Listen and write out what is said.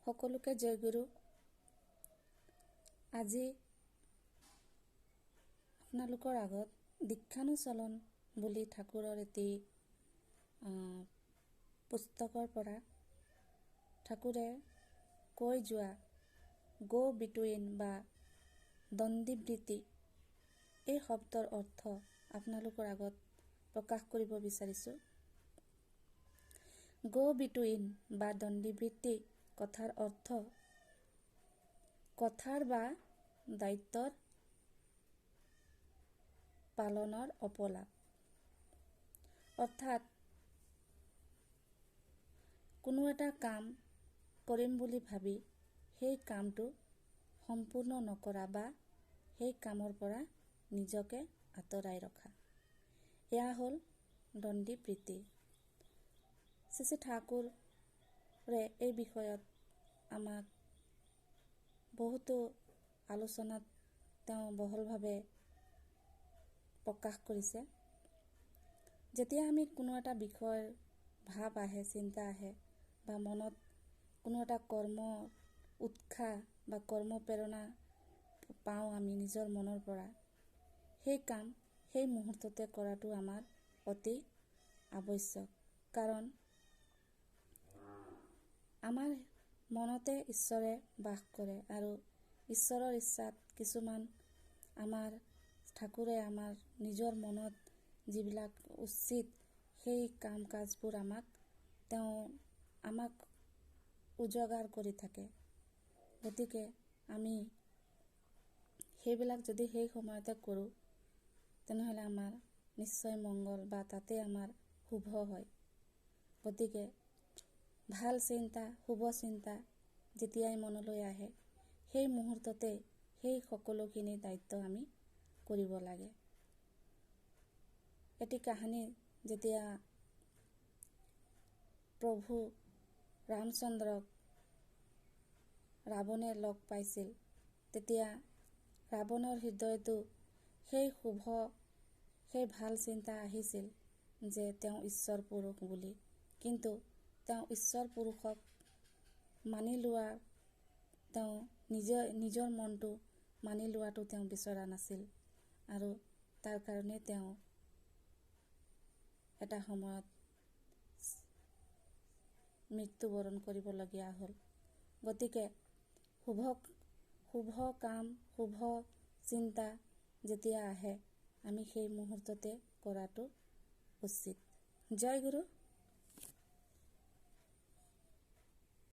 সকলোকে জয়গুৰু। আজি আপোনালোকৰ আগত দীক্ষানুচলন বুলি ঠাকুৰৰ এটি পুস্তকৰ পৰা ঠাকুৰে কৈ যোৱা গো বিটুইন বা দণ্ডিবৃত্তি এই শব্দৰ অৰ্থ আপোনালোকৰ আগত প্ৰকাশ কৰিব বিচাৰিছোঁ। গো বিটুইন বা দণ্ডিবৃত্তি কথাৰ অৰ্থ কথাৰ বা দায়িত্বৰ পালনৰ অপলাপ, অৰ্থাৎ কোনো এটা কাম কৰিম বুলি ভাবি সেই কামটো সম্পূৰ্ণ নকৰা বা সেই কামৰ পৰা নিজকে আঁতৰাই ৰখা, এয়া হ'ল দণ্ডিবৃত্তি। শ্ৰী শ্ৰী ঠাকুৰে এই বিষয়ত আমাক বহুতো আলোচনাত তেওঁ বহলভাৱে প্ৰকাশ কৰিছে। যেতিয়া আমি কোনো এটা বিষয়ৰ ভাৱ আহে, চিন্তা আহে বা মনত কোনো এটা কৰ্মৰ উৎসাহ বা কৰ্ম প্ৰেৰণা পাওঁ আমি নিজৰ মনৰ পৰা, সেই কাম সেই মুহূৰ্ততে কৰাটো আমাৰ অতি আৱশ্যক। কাৰণ আমাৰ মনতে ঈশ্বৰে বাস কৰে আৰু ঈশ্বৰৰ ইচ্ছাত কিছুমান আমাৰ ঠাকুৰে আমাৰ নিজৰ মনত যিবিলাক উচিত সেই কাম কাজবোৰ আমাক উজাগাৰ কৰি থাকে। গতিকে আমি সেইবিলাক যদি সেই সময়তে কৰোঁ তেনেহ'লে আমাৰ নিশ্চয় মংগল বা তাতে আমাৰ শুভ হয়। গতিকে ভাল চিন্তা, শুভ চিন্তা যেতিয়াই মনলৈ আহে সেই মুহূৰ্ততে সেই সকলোখিনি দায়িত্ব আমি কৰিব লাগে। এটি কাহিনী যেতিয়া প্ৰভু ৰামচন্দ্ৰক ৰাৱণে লগ পাইছিল, তেতিয়া ৰাৱণৰ হৃদয়তো সেই ভাল চিন্তা আহিছিল যে তেওঁ ঈশ্বৰ পুৰুষ বুলি, কিন্তু তেওঁ ঈশ্বৰ পুৰুষক মানি লোৱা, তেওঁ নিজৰ মনটো মানি লোৱাটো তেওঁ বিচৰা নাছিল আৰু তাৰ কাৰণে তেওঁ এটা সময়ত মৃত্যুবৰণ কৰিবলগীয়া হ'ল। গতিকে শুভ কাম, শুভ চিন্তা যেতিয়া আহে আমি সেই মুহূৰ্ততে কৰাটো উচিত। জয় গুৰু।